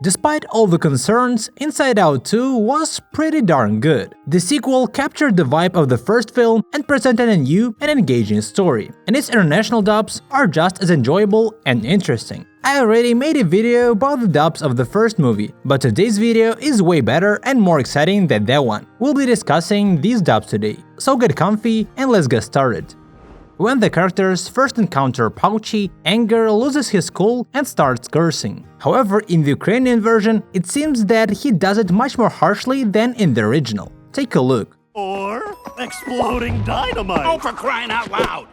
Despite all the concerns, Inside Out 2 was pretty darn good. The sequel captured the vibe of the first film and presented a new and engaging story, and its international dubs are just as enjoyable and interesting. I already made a video about the dubs of the first movie, but today's video is way better and more exciting than that one. We'll be discussing these dubs today, so get comfy and let's get started. When the characters first encounter Pouchy, Anger loses his cool and starts cursing. However, in the Ukrainian version, it seems that he does it much more harshly than in the original. Take a look. Or exploding dynamite. Oh, for crying out loud!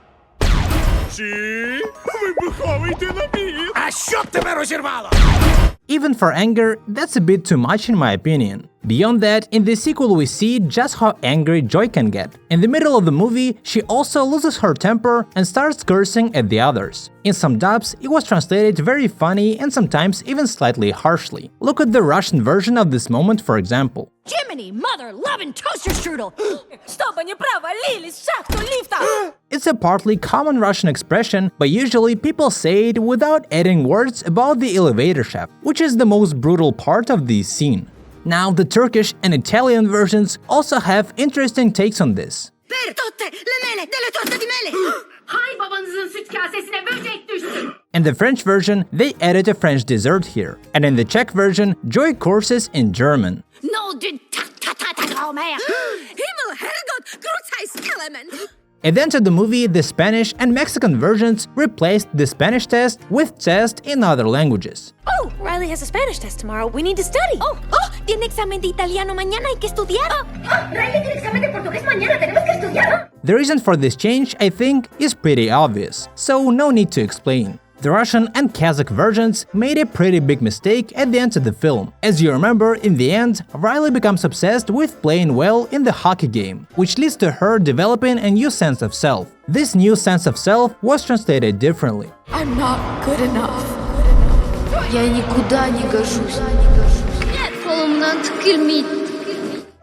Even for Anger, that's a bit too much in my opinion. Beyond that, in the sequel we see just how angry Joy can get. In the middle of the movie, she also loses her temper and starts cursing at the others. In some dubs, it was translated very funny and sometimes even slightly harshly. Look at the Russian version of this moment, for example. Jiminy, mother-loving toaster strudel! It's a partly common Russian expression, but usually people say it without adding words about the elevator shaft, which is the most brutal part of the scene. Now, the Turkish and Italian versions also have interesting takes on this. In the French version, they added a French dessert here, and in the Czech version, Joy courses in German. At the end of the movie, the Spanish and Mexican versions replaced the Spanish test with tests in other languages. Oh, Riley has a Spanish test tomorrow. We need to study. Tiene examen de italiano mañana, hay que estudiar. Riley tiene examen de portugués mañana, tenemos que estudiar. The reason for this change, I think, is pretty obvious, so no need to explain. The Russian and Kazakh versions made a pretty big mistake at the end of the film. As you remember, in the end, Riley becomes obsessed with playing well in the hockey game, which leads to her developing a new sense of self. This new sense of self was translated differently. I'm not good enough. Я никуда не гожусь. Нет, колумнант кельмит.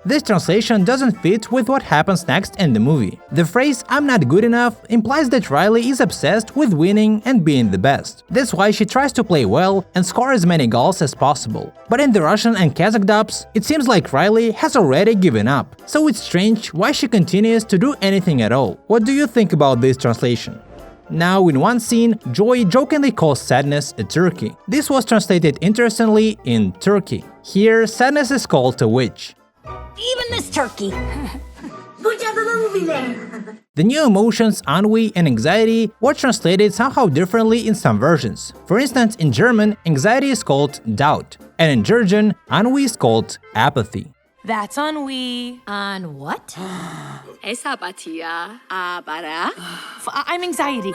This translation doesn't fit with what happens next in the movie. The phrase "I'm not good enough" implies that Riley is obsessed with winning and being the best. That's why she tries to play well and score as many goals as possible. But in the Russian and Kazakh dubs, it seems like Riley has already given up, so it's strange why she continues to do anything at all. What do you think about this translation? Now, in one scene, Joy jokingly calls Sadness a turkey. This was translated interestingly in Turkey. Here, Sadness is called a witch. Even this turkey. The new emotions, ennui and anxiety, were translated somehow differently in some versions. For instance, in German, anxiety is called doubt, and in Georgian, ennui is called apathy. That's ennui. On what? I'm anxiety.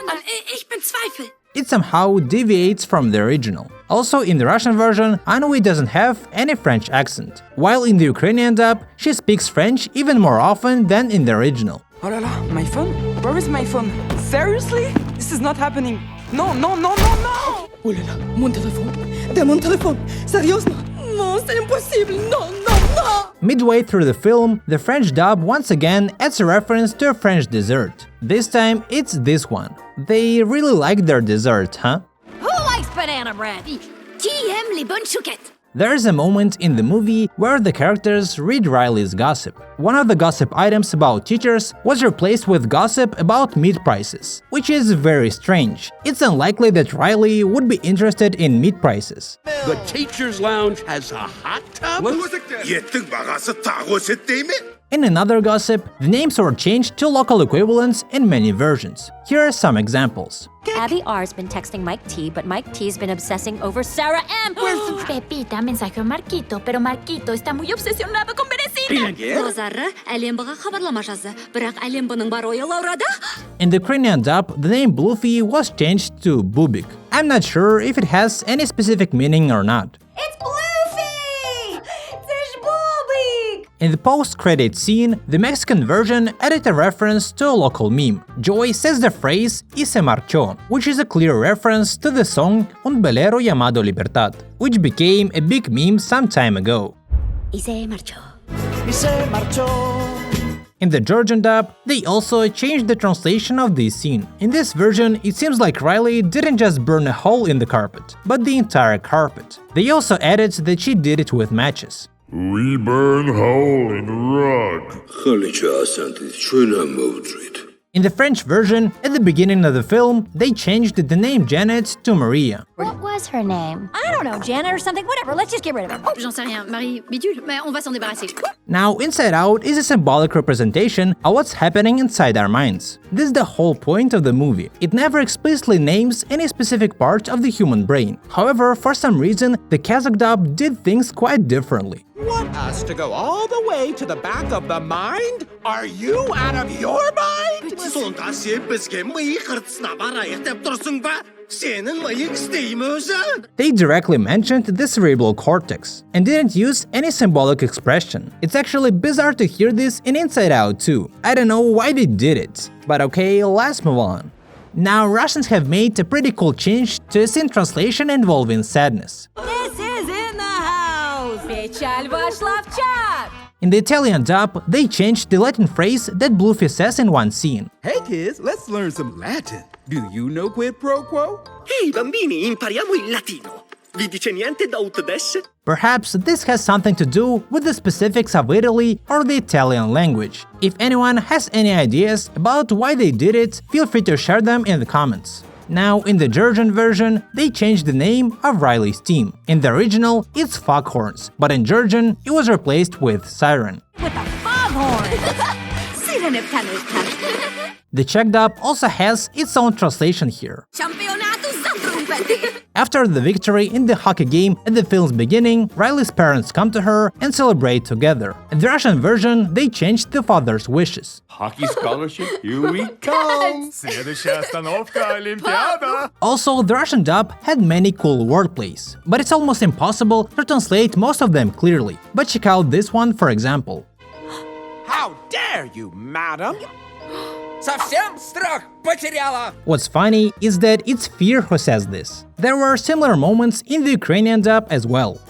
Ich bin Zweifel. It somehow deviates from the original. Also, in the Russian version, ennui doesn't have any French accent, while in the Ukrainian dub, she speaks French even more often than in the original. Oh la la, my phone? Where is my phone? Seriously? This is not happening. No, no, no, no, no! Oh la la, mon téléphone. De mon téléphone. Seriously? No, c'est impossible. No, no, no! Midway through the film, the French dub once again adds a reference to a French dessert. This time, it's this one. They really like their dessert, huh? Who likes banana bread? Qui aime les bonnes chouquettes? There's a moment in the movie where the characters read Riley's gossip. One of the gossip items about teachers was replaced with gossip about meat prices, which is very strange. It's unlikely that Riley would be interested in meat prices. The teacher's lounge has a hot tub? In another gossip, the names were changed to local equivalents in many versions. Here are some examples. Abby R's been texting Mike T, but Mike T's been obsessing over Sarah M. Pepita mensaje a Marquito, pero Marquito está muy obsesionado con Beresita. In the Ukrainian dub, the name Bluffy was changed to Bubik. I'm not sure if it has any specific meaning or not. It's Bluffy! It's Bobby! In the post-credit scene, the Mexican version added a reference to a local meme. Joy says the phrase "y se marchó," which is a clear reference to the song Un velero llamado Libertad, which became a big meme some time ago. Y se marchó. Y se marchó. In the Georgian dub, they also changed the translation of this scene. In this version, it seems like Riley didn't just burn a hole in the carpet, but the entire carpet. They also added that she did it with matches. We burn hole in rug. In the French version, at the beginning of the film, they changed the name Janet to Maria. What was her name? I don't know, Janet or something. Whatever, let's just get rid of her. J'en sais rien, Marie Bidule, mais on va s'en débarrasser. Now, Inside Out is a symbolic representation of what's happening inside our minds. This is the whole point of the movie. It never explicitly names any specific part of the human brain. However, for some reason, the Kazakh dub did things quite differently. Want us to go all the way to the back of the mind? Are you out of your mind? They directly mentioned the cerebral cortex and didn't use any symbolic expression. It's actually bizarre to hear this in Inside Out too. I don't know why they did it, but okay, let's move on. Now, Russians have made a pretty cool change to a scene translation involving sadness. This is in the house. Печаль вошла в чат. In the Italian dub, they changed the Latin phrase that Bluffy says in one scene. Hey kids, let's learn some Latin. Do you know quid pro quo? Ehi bambini, impariamo il latino. Vi dice niente d'aut des? Perhaps this has something to do with the specifics of Italy or the Italian language. If anyone has any ideas about why they did it, feel free to share them in the comments. Now, in the Georgian version, they changed the name of Riley's team. In the original, it's Foghorns, but in Georgian, it was replaced with Siren. With a foghorn. The Czech dub also has its own translation here. After the victory in the hockey game at the film's beginning, Riley's parents come to her and celebrate together. In the Russian version, they changed the father's wishes. Hockey scholarship, here we come. Следующая остановка, Олимпиада. Also, the Russian dub had many cool wordplays, but it's almost impossible to translate most of them clearly. But check out this one for example. How dare you, madam? Совсем страх потеряла. What's funny is that it's Fear who says this. There were similar moments in the Ukrainian dub as well.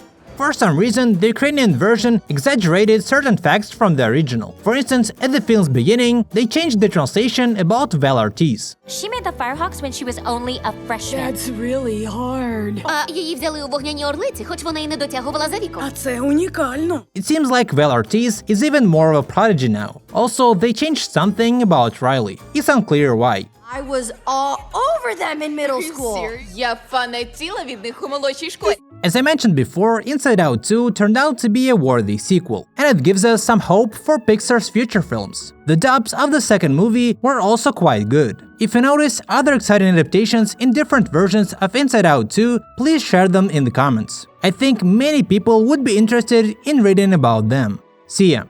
For some reason, the Ukrainian version exaggerated certain facts from the original. For instance, at the film's beginning, they changed the translation about Val-Ortiz. She made the Firehawks when she was only a freshman. That's really hard. Її взяли у вогняні орлиці, хоч вона і не дотягувала за віком. А це унікально. It seems like Val-Ortiz is even more of a prodigy now. Also, they changed something about Riley. It's unclear why. I was all over them in middle school. Я фанатіла від них у молодшій школі. As I mentioned before, Inside Out 2 turned out to be a worthy sequel, and it gives us some hope for Pixar's future films. The dubs of the second movie were also quite good. If you notice other exciting adaptations in different versions of Inside Out 2, please share them in the comments. I think many people would be interested in reading about them. See ya!